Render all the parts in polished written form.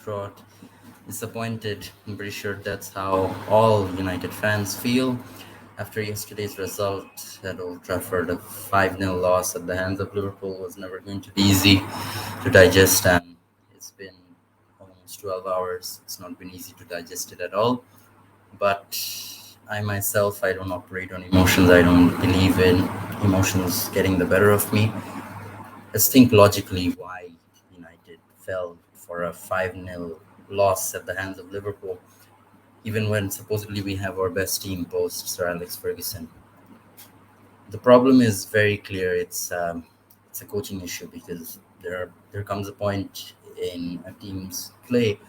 distraught, disappointed. I'm pretty sure that's how all United fans feel after yesterday's result at Old Trafford. A 5-0 loss at the hands of Liverpool was never going to be easy to digest, and it's been almost 12 hours. It's not been easy to digest it at all. But I myself, I don't operate on emotions. I don't believe in emotions getting the better of me. Let's think logically why United fell for a 5-0 loss at the hands of Liverpool, even when supposedly we have our best team post Sir Alex Ferguson. The problem is very clear. It's a coaching issue because there comes a point in a team's play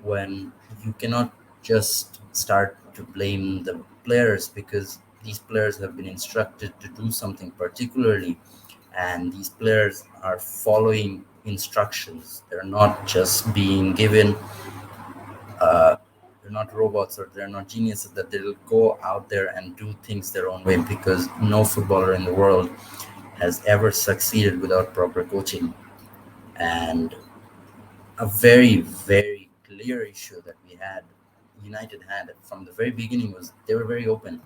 when you cannot just start to blame the players because these players have been instructed to do something particularly, and these players are following instructions. They're not just being given uh, they're not robots or they're not geniuses that they'll go out there and do things their own way, because no footballer in the world has ever succeeded without proper coaching. And a very, very clear issue that United had from the very beginning, was they were very open.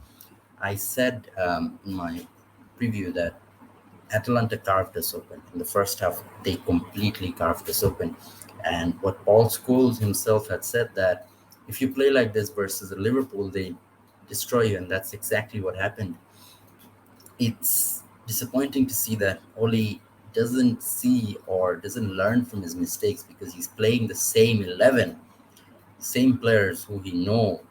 I said in my preview that Atalanta carved us open. In the first half, they completely carved us open. And what Paul Scholes himself had said, that if you play like this versus a Liverpool, they destroy you. And that's exactly what happened. It's disappointing to see that Oli doesn't see or doesn't learn from his mistakes, because he's playing the same 11, same players who he knows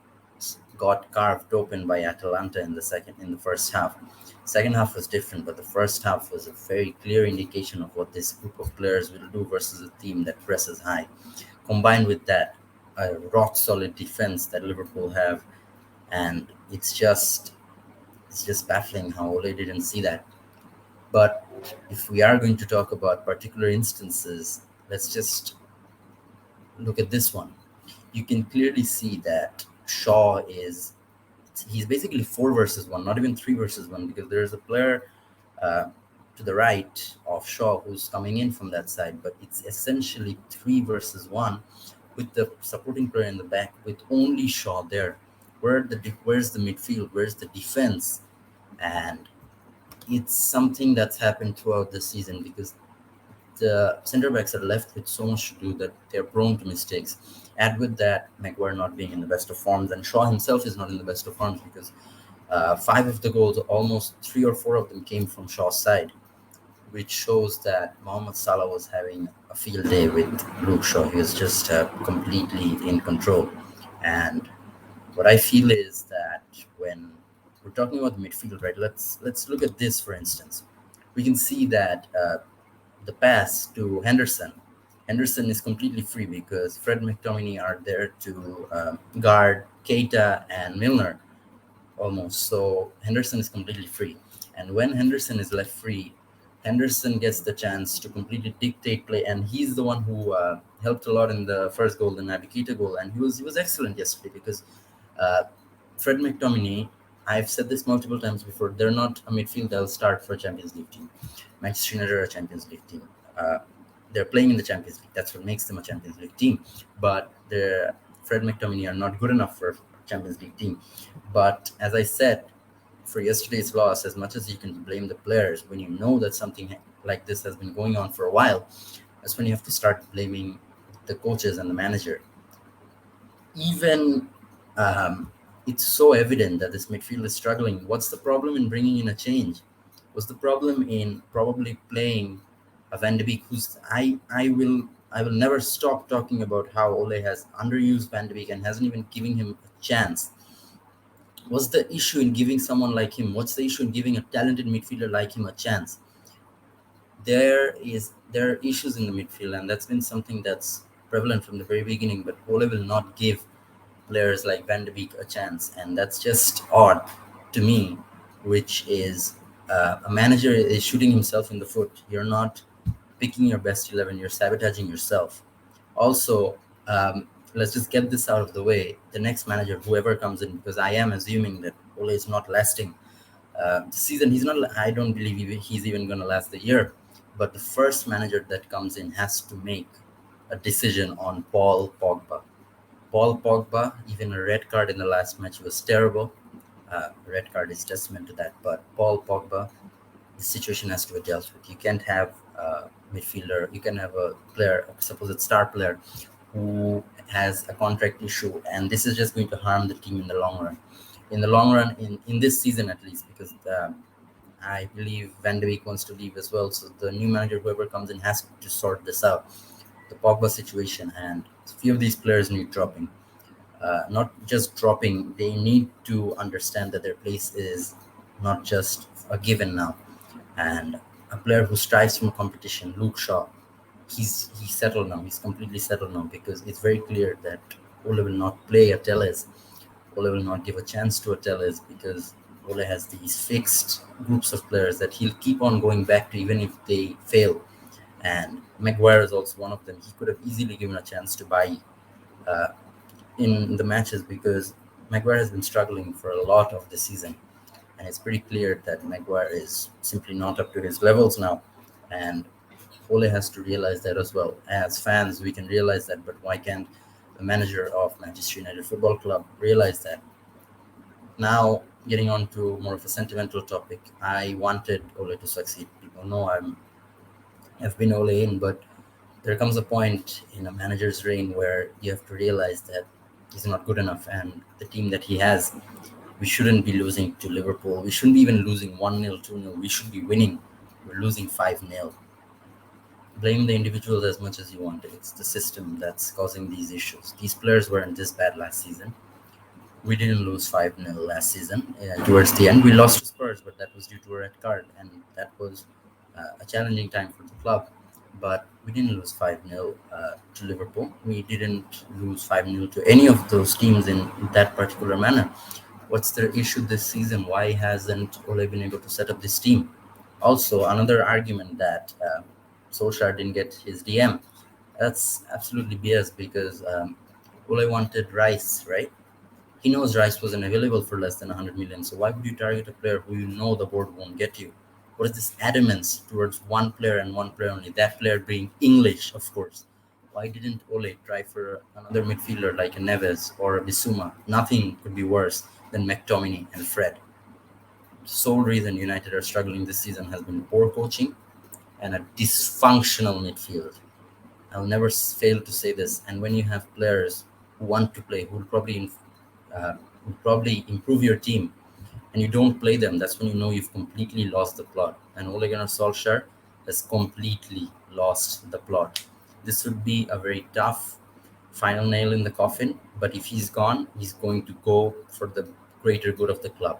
got carved open by Atalanta in the first half. Second half was different, but the first half was a very clear indication of what this group of players will do versus a team that presses high. Combined with that, a rock solid defense that Liverpool have, and it's just baffling how Ole didn't see that. But if we are going to talk about particular instances, let's just look at this one. You can clearly see that Shaw he's basically 4 versus 1, not even 3 versus 1, because there's a player uh, to the right of Shaw who's coming in from that side, but it's essentially 3 versus 1 with the supporting player in the back, with only Shaw there. Where's the midfield? Where's the defense? And it's something that's happened throughout the season, because the center backs are left with so much to do that they're prone to mistakes. Add with that, Maguire not being in the best of forms, and Shaw himself is not in the best of forms, because 5 of the goals, almost 3 or 4 of them came from Shaw's side, which shows that Mohamed Salah was having a field day with Luke Shaw. He was just completely in control. And what I feel is that when we're talking about the midfield, right? Let's look at this, for instance. We can see that the pass to Henderson. Henderson is completely free because Fred McTominay are there to guard Keita and Milner almost. So Henderson is completely free. And when Henderson is left free, Henderson gets the chance to completely dictate play. And he's the one who helped a lot in the first goal, the Naby Keita goal. And he was excellent yesterday, because uh, Fred McTominay, I've said this multiple times before, they're not a midfield that'll start for a Champions League team. Manchester United are a Champions League team. They're playing in the Champions League. That's what makes them a Champions League team. But Fred McTominay are not good enough for a Champions League team. But as I said, for yesterday's loss, as much as you can blame the players, when you know that something like this has been going on for a while, that's when you have to start blaming the coaches and the manager. Even it's so evident that this midfield is struggling. What's the problem in bringing in a change? What's the problem in probably playing a Van de Beek, who's I will never stop talking about how Ole has underused Van de Beek and hasn't even given him a chance. What's the issue in giving someone like him? What's the issue in giving a talented midfielder like him a chance? There are issues in the midfield, and that's been something that's prevalent from the very beginning. But Ole will not give players like Van de Beek a chance, and that's just odd to me. Which is a manager is shooting himself in the foot. You're not picking your best 11. You're sabotaging yourself. Also, let's just get this out of the way. The next manager, whoever comes in, because I am assuming that Ole is not lasting the season. He's not. I don't believe he's even going to last the year. But the first manager that comes in has to make a decision on Paul Pogba. Paul Pogba, even a red card in the last match was terrible. Red card is testament to that. But Paul Pogba, the situation has to be dealt with. You can't have a midfielder. You can have a player, suppose it's star player, who has a contract issue, and this is just going to harm the team in the long run. In the long run, in this season at least, because I believe Van de Beek wants to leave as well. So the new manager, whoever comes in, has to sort this out. The Pogba situation, and a few of these players need dropping. Not just dropping, they need to understand that their place is not just a given now. And a player who strives from competition, Luke Shaw, he's settled now. He's completely settled now because it's very clear that Ole will not play a Telles. Ole will not give a chance to a Telles because Ole has these fixed groups of players that he'll keep on going back to even if they fail. And Maguire is also one of them. He could have easily given a chance to buy uh, in the matches because Maguire has been struggling for a lot of the season. And it's pretty clear that Maguire is simply not up to his levels now. And Ole has to realize that as well. As fans, we can realize that, but why can't the manager of Manchester United Football Club realize that? Now, getting on to more of a sentimental topic, I wanted Ole to succeed. People know I've been Ole in, but there comes a point in a manager's reign where you have to realize that he's not good enough, and the team that he has, we shouldn't be losing to Liverpool. We shouldn't be even losing 1-0, 2-0. We should be winning. We're losing 5-0. Blame the individuals as much as you want. It's the system that's causing these issues. These players weren't this bad last season. We didn't lose 5-0 last season. Towards the end, we lost to Spurs, but that was due to a red card, and that was a challenging time for the club. But we didn't lose 5-0 to Liverpool. We didn't lose 5-0 to any of those teams in that particular manner. What's their issue this season? Why hasn't Ole been able to set up this team? Also, another argument that Solskjaer didn't get his DM. That's absolutely BS because Ole wanted Rice, right? He knows Rice wasn't available for less than 100 million. So why would you target a player who you know the board won't get you? What is this adamance towards one player and one player only? That player being English, of course. Why didn't Ole try for another midfielder like a Neves or a Bissouma? Nothing could be worse than McTominay and Fred. The sole reason United are struggling this season has been poor coaching and a dysfunctional midfield. I'll never fail to say this. And when you have players who want to play, who will probably improve your team, and you don't play them, that's when you know you've completely lost the plot. And Ole Gunnar Solskjaer has completely lost the plot. This would be a very tough final nail in the coffin, but if he's gone, he's going to go for the greater good of the club.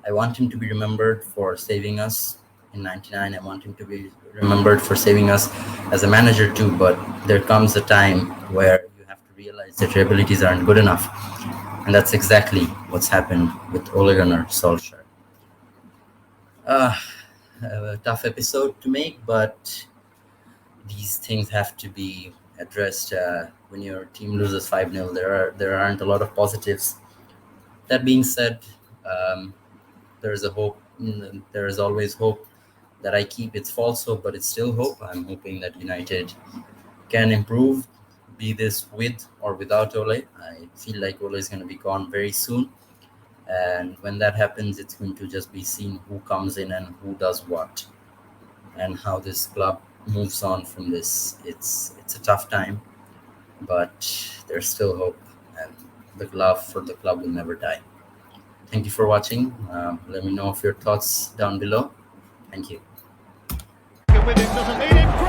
I want him to be remembered for saving us in '99. I want him to be remembered for saving us as a manager too, but there comes a time where you have to realize that your abilities aren't good enough. And that's exactly what's happened with Ole Gunnar Solskjaer. A tough episode to make, but these things have to be addressed. When your team loses 5-0, there aren't a lot of positives. That being said, there is a hope. There is always hope that I keep. It's false hope, but it's still hope. I'm hoping that United can improve, be this with or without Ole. I feel like Ole is going to be gone very soon. And when that happens, it's going to just be seen who comes in and who does what and how this club moves on from this. It's a tough time, but there's still hope, and the love for the club will never die. Thank you for watching. Let me know of your thoughts down below. Thank you. With it doesn't need it.